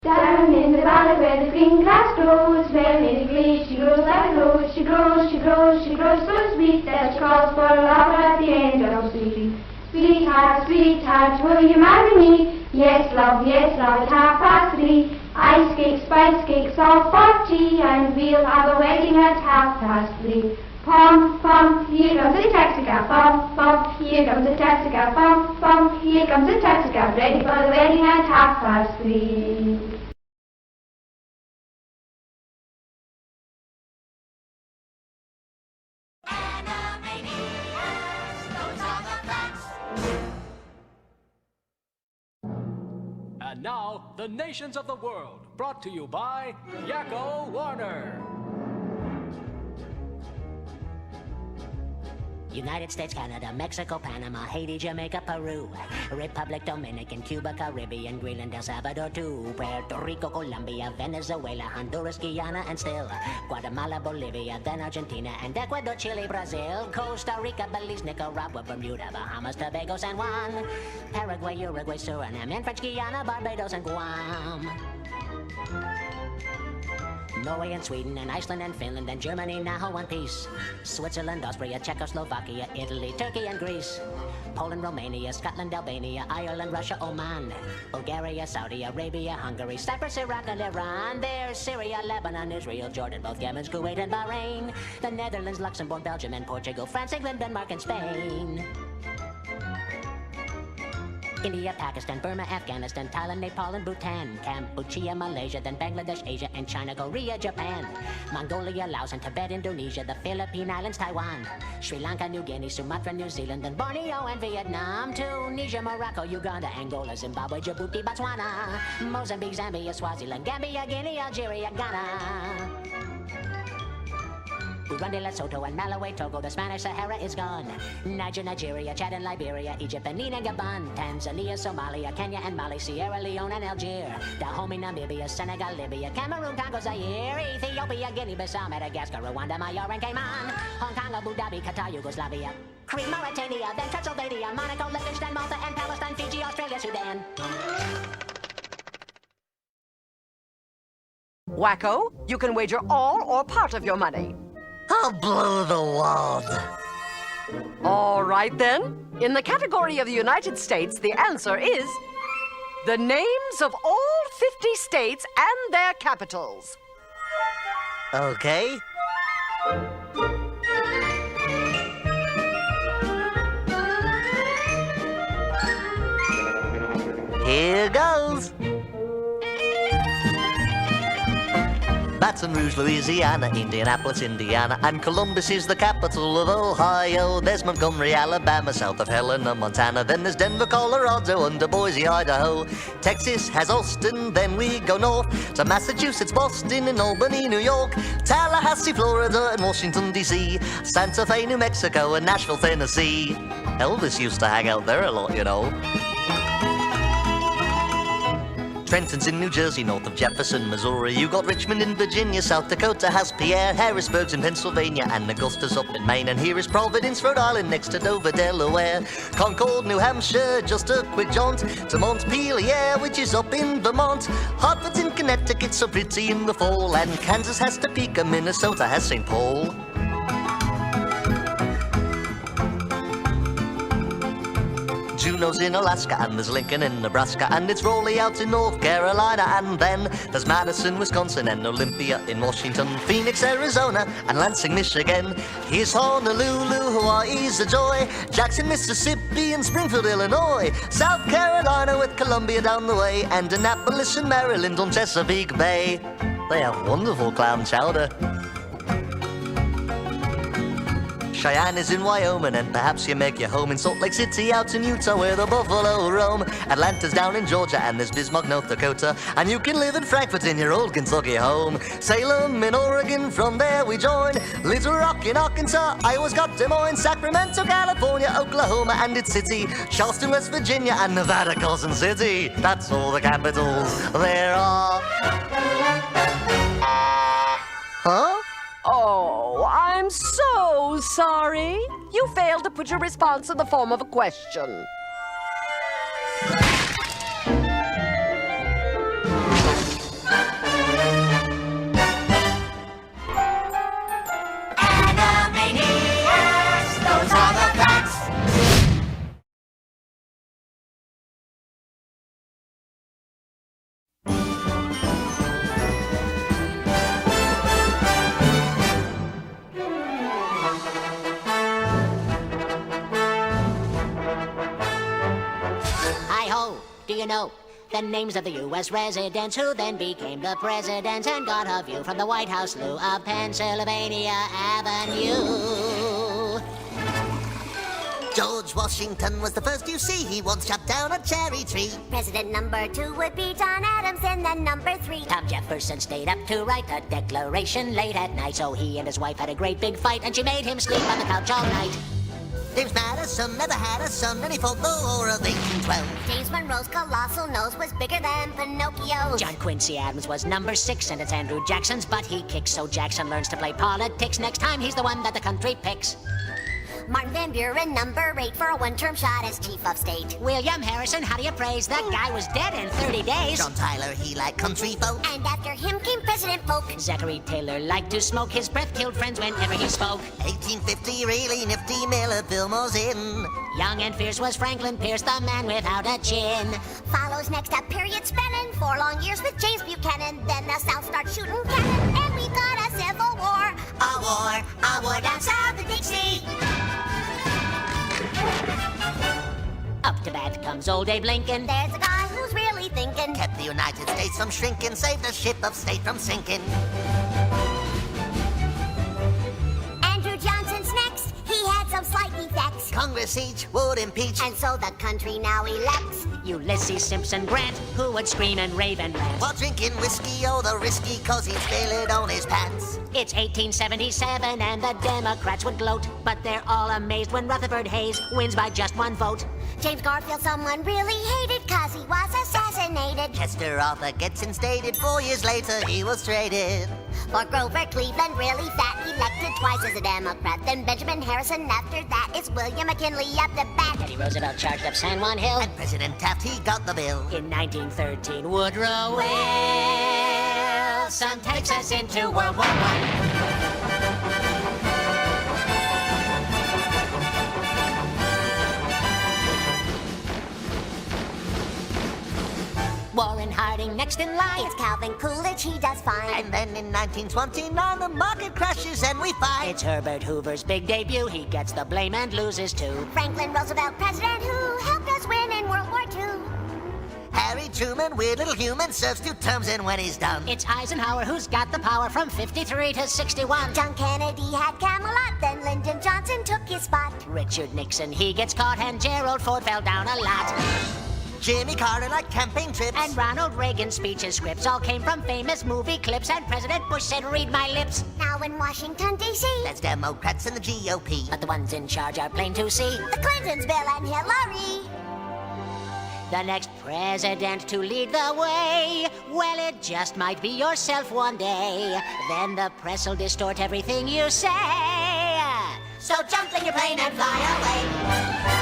Down in the valley where the green grass grows, where Lady Glee, she grows like a rose, she grows, she grows, she grows so sweet that she calls for a lover at the end of the street. Sweetheart, sweetheart, will you marry me? Yes, love, at 3:30. Ice cakes, spice cakes, all for tea, and we'll have a wedding at 3:30. Pom, pom, here comes the taxicab, pom, pom, here comes the taxicab, pom, pom, here comes the taxicab, ready for the wedding at 3:30. Animaniacs, those are the facts. And now, the nations of the world, brought to you by Yakko Warner. United States, Canada, Mexico, Panama, Haiti, Jamaica, Peru, Republic Dominican, Cuba, Caribbean, Greenland, El Salvador, too, Puerto Rico, Colombia, Venezuela, Honduras, Guyana, and still Guatemala, Bolivia, then Argentina, and Ecuador, Chile, Brazil, Costa Rica, Belize, Nicaragua, Bermuda, Bahamas, Tobago, San Juan, Paraguay, Uruguay, Suriname, and French Guiana, Barbados, and Guam. Norway and Sweden and Iceland and Finland and Germany now one piece. Switzerland, Austria, Czechoslovakia, Italy, Turkey and Greece. Poland, Romania, Scotland, Albania, Ireland, Russia, Oman. Bulgaria, Saudi Arabia, Hungary, Cyprus, Iraq and Iran. There's Syria, Lebanon, Israel, Jordan, both Yemen, Kuwait and Bahrain. The Netherlands, Luxembourg, Belgium and Portugal, France, England, Denmark and Spain. India, Pakistan, Burma, Afghanistan, Thailand, Nepal, and Bhutan, Cambodia, Malaysia, then Bangladesh, Asia, and China, Korea, Japan, Mongolia, Laos, and Tibet, Indonesia, the Philippine Islands, Taiwan, Sri Lanka, New Guinea, Sumatra, New Zealand, then Borneo and Vietnam, Tunisia, Morocco, Uganda, Angola, Zimbabwe, Djibouti, Botswana, Mozambique, Zambia, Swaziland, Gambia, Guinea, Algeria, Ghana. Burundi, Lesotho, and Malawi, Togo, the Spanish Sahara is gone. Niger, Nigeria, Chad and Liberia, Egypt, Benin and Gabon, Tanzania, Somalia, Kenya and Mali, Sierra Leone and Algier, Dahomey, Namibia, Senegal, Libya, Cameroon, Congo, Zaire, Ethiopia, Guinea-Bissau, Madagascar, Rwanda, Mallorca and Cayman, Hong Kong, Abu Dhabi, Qatar, Yugoslavia, Crete, Mauritania, then Transylvania, Monaco, Liechtenstein, Malta and Palestine, Fiji, Australia, Sudan. Wacko, you can wager all or part of your money. I'll blow the wad. All right, then. In the category of the United States, the answer is the names of all 50 states and their capitals. Okay. Here goes. Baton Rouge, Louisiana, Indianapolis, Indiana, and Columbus is the capital of Ohio. There's Montgomery, Alabama, south of Helena, Montana. Then there's Denver, Colorado, under Boise, Idaho. Texas has Austin, then we go north to Massachusetts, Boston, and Albany, New York. Tallahassee, Florida, and Washington, D.C. Santa Fe, New Mexico, and Nashville, Tennessee. Elvis used to hang out there a lot, you know. Trenton's in New Jersey, north of Jefferson, Missouri. You got Richmond in Virginia, South Dakota has Pierre. Harrisburg's in Pennsylvania, and Augusta's up in Maine. And here is Providence, Rhode Island, next to Dover, Delaware. Concord, New Hampshire, just a quick jaunt to Montpelier, which is up in Vermont. Hartford's in Connecticut, so pretty in the fall. And Kansas has Topeka, Minnesota has St. Paul. Juneau's in Alaska, and there's Lincoln in Nebraska, and it's Raleigh out in North Carolina, and then there's Madison, Wisconsin, and Olympia in Washington, Phoenix, Arizona, and Lansing, Michigan. Here's Honolulu, Hawaii's a joy, Jackson, Mississippi, and Springfield, Illinois, South Carolina with Columbia down the way, and Annapolis in Maryland on Chesapeake Bay. They have wonderful clam chowder. Cheyenne is in Wyoming, and perhaps you make your home in Salt Lake City out in Utah where the buffalo roam. Atlanta's down in Georgia, and there's Bismarck, North Dakota, and you can live in Frankfort in your old Kentucky home. Salem in Oregon, from there we join. Little Rock in Arkansas, Iowa's got Des Moines. Sacramento, California, Oklahoma and its city. Charleston, West Virginia, and Nevada, Carson City. That's all the capitals there are. Huh? Oh, I'm so sorry. You failed to put your response in the form of a question. you know? The names of the U.S. residents who then became the presidents and got a view from the White House loo of Pennsylvania Avenue. George Washington was the first you see. He once chopped down a cherry tree. President number 2 would be John Adams, and then number 3. Tom Jefferson stayed up to write a declaration late at night, so he and his wife had a great big fight, and she made him sleep on the couch all night. James Madison never had a son, and he fought the War of 1812. James Monroe's colossal nose was bigger than Pinocchio's. John Quincy Adams was number 6, and it's Andrew Jackson's butt he kicks, so Jackson learns to play politics. Next time he's the one that the country picks. Martin Van Buren, number 8, for a one-term shot as chief of state. William Harrison, how do you praise? That guy was dead in 30 days. John Tyler, he liked country folk. And after him came President Polk. Zachary Taylor liked to smoke. His breath killed friends whenever he spoke. 1850, really nifty, Miller Fillmore's in. Young and fierce was Franklin Pierce, the man without a chin. Follows next a period spanning 4 long years with James Buchanan. Then the South starts shooting cannon, and we got a civil war. A war Down south of Dixie. Up to bat comes old Abe Lincoln. There's a guy who's really thinking. Kept the United States from shrinking, saved a ship of state from sinking. Andrew Johnson's next. He had some slight defects. Congress each would impeach. And so the country now elects Ulysses Simpson Grant, who would scream and rave and rant. While drinking whiskey, oh, the risky, cause he'd spill it on his pants. It's 1877 and the Democrats would gloat, but they're all amazed when Rutherford Hayes wins by just 1 vote. James Garfield someone really hated cause he was assassinated. Chester Arthur gets instated. 4 years later, he was traded. For Grover Cleveland, really fat, elected twice as a Democrat. Then Benjamin Harrison, after that it's William McKinley up the bat. Teddy Roosevelt charged up San Juan Hill. And President Taft, he got the bill. In 1913, Woodrow Wilson takes us into World War I. Warren Harding next in line. It's Calvin Coolidge, he does fine. And then in 1929, the market crashes and we fight. It's Herbert Hoover's big debut. He gets the blame and loses too. Franklin Roosevelt, president who helped us win in World War II. Harry Truman, weird little human, serves 2 terms and when he's done. It's Eisenhower who's got the power from 53 to 61. John Kennedy had Camelot, then Lyndon Johnson took his spot. Richard Nixon, he gets caught, and Gerald Ford fell down a lot. Jimmy Carter liked campaign trips. And Ronald Reagan's speech and scripts all came from famous movie clips, and President Bush said, "Read my lips." Now in Washington, D.C., That's Democrats and the GOP. But the ones in charge are plain to see. the Clintons, Bill and Hillary. The next president to lead the way, well, it just might be yourself one day. Then the press will distort everything you say. So jump in your plane and fly away.